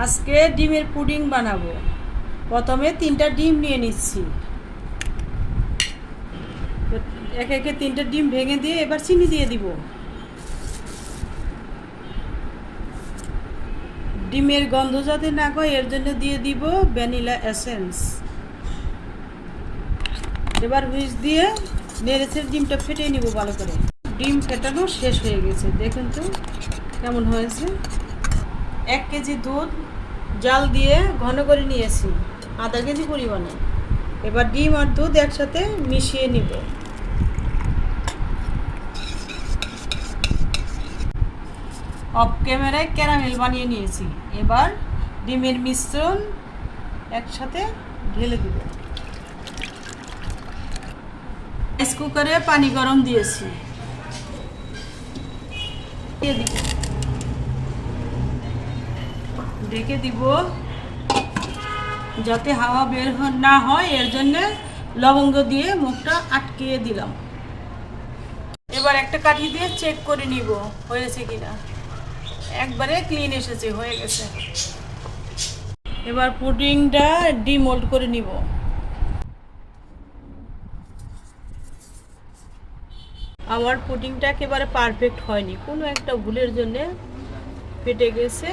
আজকে ডিমের পুডিং বানাবো। প্রথমে 3টা ডিম নিয়ে নিচ্ছি। একে একে 3টা ডিম ভেঙে দিয়ে এবার চিনি দিয়ে দিব। ডিমের গন্ধ যাতে না হয় এর জন্য দিয়ে দিব ভ্যানিলা এসেন্স। এবার হুইস দিয়ে নেড়েছে ডিমটা ফেটিয়ে নিব ভালো করে। ডিম ফেটানো শেষ হয়ে গেছে, দেখুন তো কেমন হয়েছে। 1 কেজি দুধ জাল দিয়ে ঘন করে নিয়েছি, আধা কেজি পরিমাণে। এবার ডিম আর দুধ একসাথে মিশিয়ে নিব। অফ ক্যামেরায় ক্যারামেল বানিয়ে নিয়েছি। এবার ডিমের মিশ্রণ একসাথে ঢেলে দিব। রাইস কুকারে পানি গরম দিয়েছি, ঢেকে দিব যাতে হাওয়া বের না হয়, এর জন্য লবঙ্গ দিয়ে মুখটা আটকিয়ে দিলাম। এবার একটা কাঠি দিয়ে চেক করে নিব হয়েছে কিনা। একবারে ক্লিন এসেছে, হয়ে গেছে। এবার পুডিংটা ডিমোল্ড করে নিব। আমার পুডিংটা একেবারে পারফেক্ট হয়নি, কোনো একটা ভুলের জন্য ফেটে গেছে।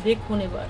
দেখুন এবার